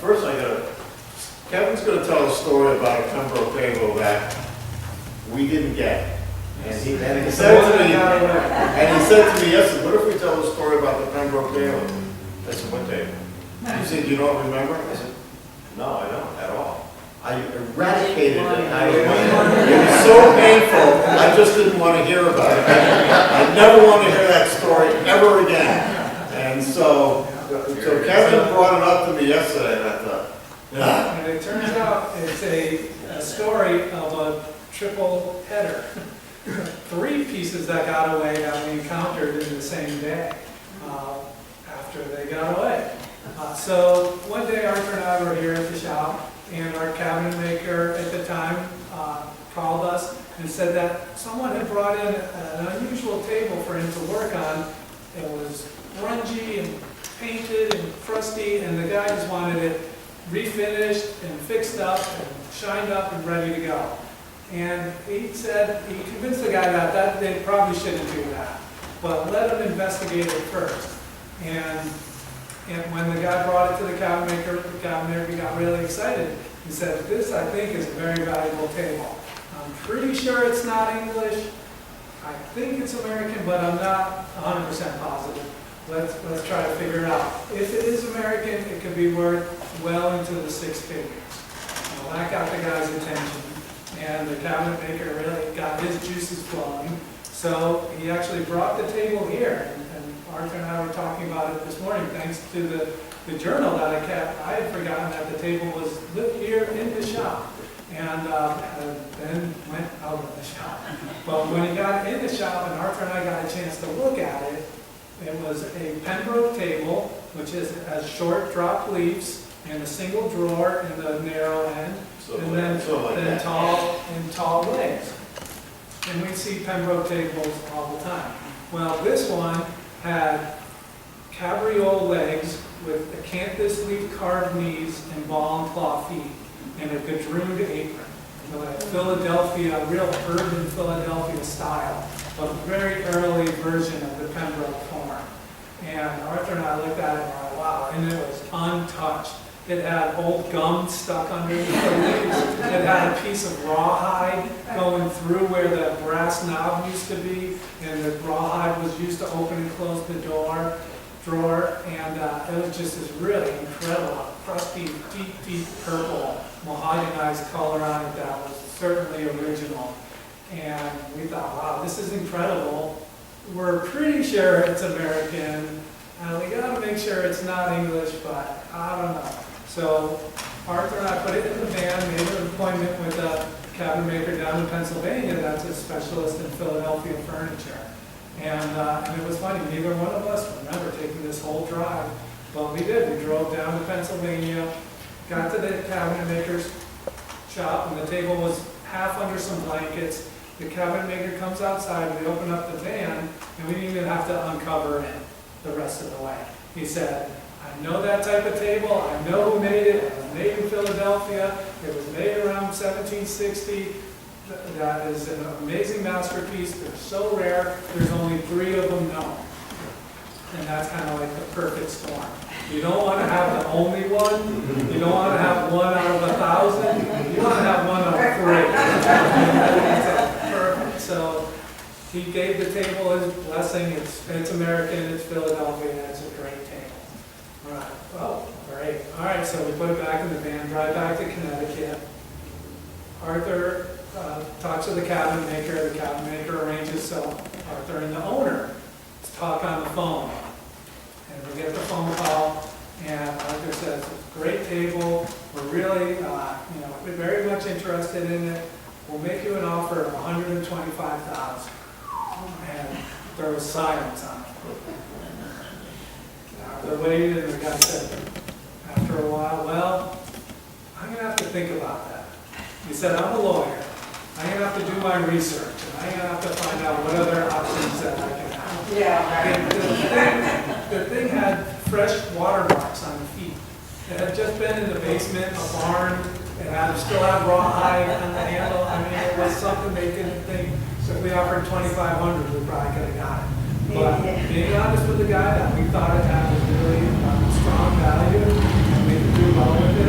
First Kevin's gonna tell a story about a Pembroke table that we didn't get. And he said to me, yes, what if we tell the story about the Pembroke table? I said, what table? He said, you don't remember? I said, no, I don't at all. I eradicated it out of my mind. It was so painful, I just didn't want to hear about it. I never want to hear that story ever again. And so Kevin brought it up to me yesterday, and I thought, yeah. And it turns out it's a story of a triple header. 3 pieces that got away that we encountered in the same day after they got away. So one day Arthur and I were here at the shop, and our cabinet maker at the time called us and said that someone had brought in an unusual table for him to work on. It was grungy and painted and crusty, and the guy just wanted it refinished and fixed up and shined up and ready to go. And he said, he convinced the guy that they probably shouldn't do that, but let him investigate it first. And when the guy brought it to the cabinet maker got really excited. He said, this, I think, is a very valuable table. I'm pretty sure it's not English. I think it's American, but I'm not 100% positive. Let's try to figure it out. If it is American, it could be worth well into the 6 figures. Well, that got the guy's attention, and the cabinet maker really got his juices flowing. So he actually brought the table here, and Arthur and I were talking about it this morning, thanks to the journal that I kept. I had forgotten that the table was lit here in the shop, and then went out of the shop. But when he got in the shop and Arthur and I got a chance to look at it, it was a Pembroke table, which has short drop leaves and a single drawer in the narrow end, and then tall legs. And we see Pembroke tables all the time. Well, this one had cabriole legs with acanthus leaf carved knees and ball and claw feet, and a gadrooned apron. Like Philadelphia, real urban Philadelphia style, a very early version of the Pembroke form. And Arthur and I looked at it and were like, wow, and it was untouched. It had old gum stuck underneath the leaves. It had a piece of rawhide going through where the brass knob used to be, and the rawhide was used to open and close the drawer. And it was just this really incredible, crusty, deep purple, mahoganized color on it that was certainly original. And we thought, wow, this is incredible. We're pretty sure it's American, and we got to make sure it's not English, but I don't know. So Arthur and I put it in the van, made an appointment with a cabinet maker down in Pennsylvania that's a specialist in Philadelphia furniture. And it was funny, neither one of us remember taking this whole drive, but we did. We drove down to Pennsylvania, got to the cabinet maker's shop, and the table was half under some blankets. The cabinet maker comes outside, we open up the van, and we didn't even have to uncover it the rest of the way. He said, I know that type of table, I know who made it, it was made in Philadelphia, it was made around 1760, that is an amazing masterpiece, they're so rare, there's only 3 of them known. And that's kind of like the perfect storm. You don't want to have the only one, you don't want to have 1 out of 1,000, you want to have 1 out of 3. Perfect. So he gave the table his blessing. It's American, it's Philadelphia, and it's a great table. All right. Oh, great. All right, so we put it back in the van, drive back to Connecticut. Arthur talks to the cabinet maker arranges so Arthur and the owner talk on the phone. And we get the phone call, and Arthur says, it's a great table, we're really we're very much interested in it. We'll make you an offer of $125,000. And there was silence on it. They waited, and the guy said, after a while, well, I'm going to have to think about that. He said, I'm a lawyer. I'm going to have to do my research, and I'm going to have to find out what other options that I can have. Yeah. The thing had fresh watermarks on the feet. It had just been in the basement, a barn. It still had rawhide on the handle. I mean, it was something they didn't think. So if we offered $2,500, we probably could have got it. But being honest with the guy, that we thought it had a really strong value, and we could do well with it.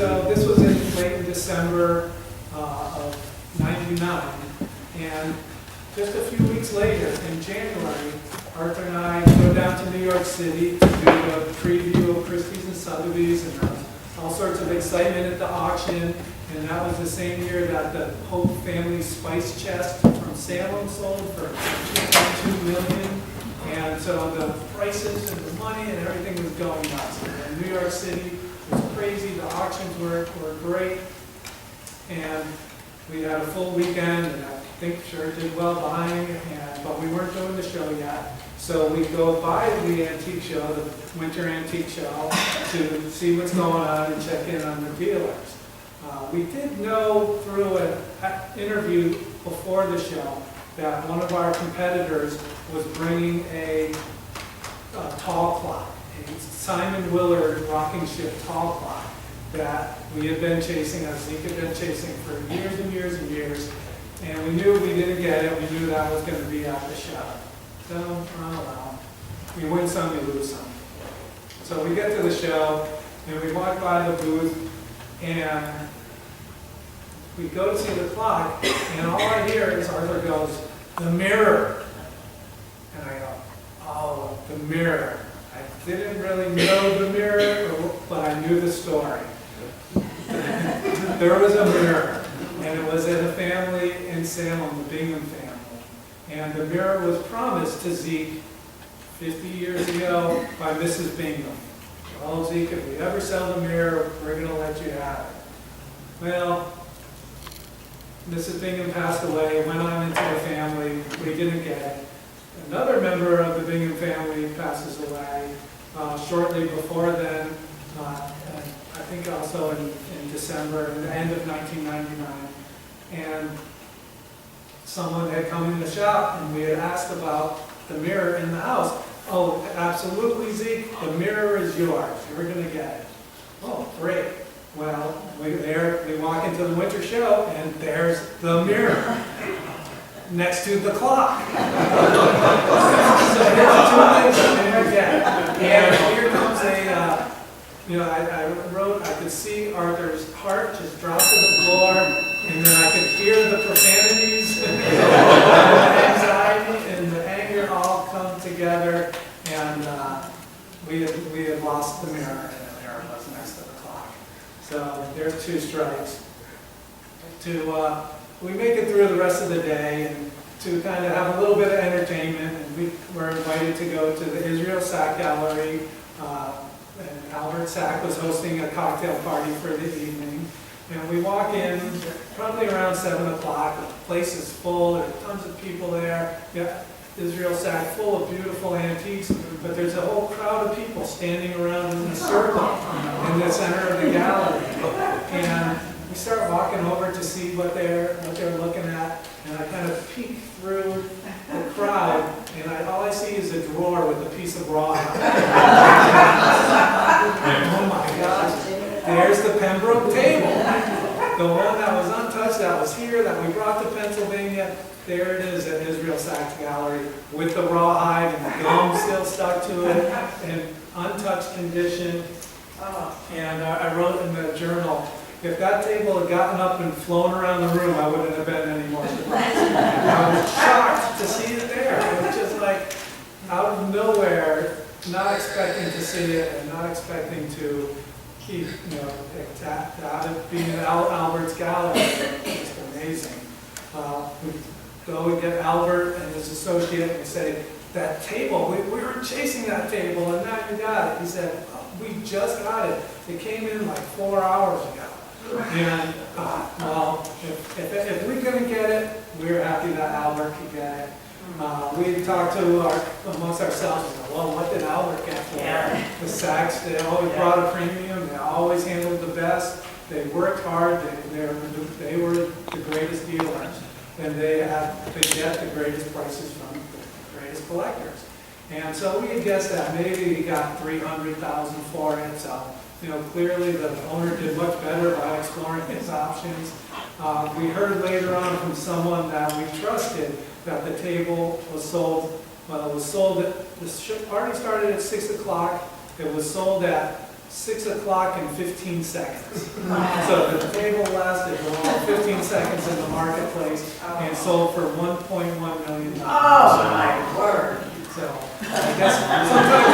so this was in late December of '99, and just a few weeks later, in January, Arthur and I go down to New York City to do a preview of Christie's and Sotheby's, and all sorts of excitement at the auction. And that was the same year that the Hope Family Spice Chest from Salem sold for $2.2 million. And so the prices and the money and everything was going nuts. And New York City was crazy. The auctions were great. And we had a full weekend, and I think sure did well buying, but we weren't doing the show yet. So we go by the antique show, the winter antique show, to see what's going on and check in on the dealers. We did know through an interview before the show that one of our competitors was bringing a tall clock, a Simon Willard rocking ship tall clock that we had been chasing, as Zeke had been chasing for years and years and years. And we knew we didn't get it. We knew that was going to be at the show. So, oh well, we win some, we lose some. So we get to the show, and we walk by the booth, and we go to see the clock, and all I hear is Arthur goes, "The mirror." And I go, "Oh, the mirror." I didn't really know the mirror, but I knew the story. There was a mirror, and it was at a family in Salem, the Bingham family. And the mirror was promised to Zeke 50 years ago by Mrs. Bingham. "Oh, Zeke, if we ever sell the mirror, we're going to let you have it." Well, Mrs. Bingham passed away, went on into the family, we didn't get it. Another member of the Bingham family passes away shortly before then, and I think also in December, in the end of 1999. And someone had come in the shop, and we had asked about the mirror in the house. "Oh, absolutely, Zeke, the mirror is yours. You're going to get it." "Oh, great." Well, we walk into the winter show, and there's the mirror next to the clock. So here's two things I'm going to get. And here comes I wrote, I could see Arthur's heart just drop to the floor, and then I could hear the profanities, and the anxiety, and the anger all come together, and we had lost the mirror, and the mirror was next to the clock. So there's two strikes. We make it through the rest of the day, and to kind of have a little bit of entertainment, and we were invited to go to the Israel Sack Gallery, and Albert Sack was hosting a cocktail party for the evening. And we walk in probably around 7 o'clock, the place is full, there are tons of people there. Yeah, Israel Sack full of beautiful antiques, but there's a whole crowd of people standing around in a circle in the center of the gallery. And we start walking over to see what they're looking at, and I kind of peek through the crowd, and all I see is a drawer with a piece of rawhide. Oh my gosh, there's the Pembroke table. The one that was untouched, that was here, that we brought to Pennsylvania. There it is at Israel Sack's Gallery with the rawhide and the gum still stuck to it in untouched condition. And I wrote in the journal, if that table had gotten up and flown around the room, I wouldn't have been any more surprised. I was shocked to see it there. It was just like out of nowhere, not expecting to see it and not expecting to keep, out of being at Albert's Gallery. It's just amazing. We go and get Albert and his associate and say, that table, we were chasing that table and now you got it. He said, oh, we just got it. It came in like 4 hours ago. And, well, if we're going to get it, we're happy that Albert could get it. We talked to amongst ourselves, well, what did Albert get for it? The Sacks, they always brought a premium, they always handled the best, they worked hard, they were the greatest dealers, and they get the greatest prices from the greatest collectors. And so we had guessed that maybe he got $300,000 for it, so clearly the owner did much better by exploring his options. We heard later on from someone that we trusted that the table was sold, well, it was sold at, the party started at 6 o'clock, it was sold at 6 o'clock and 15 seconds. So the table lasted long, 15 seconds in the marketplace and sold for $1.1 million. Oh, my word. So I guess sometimes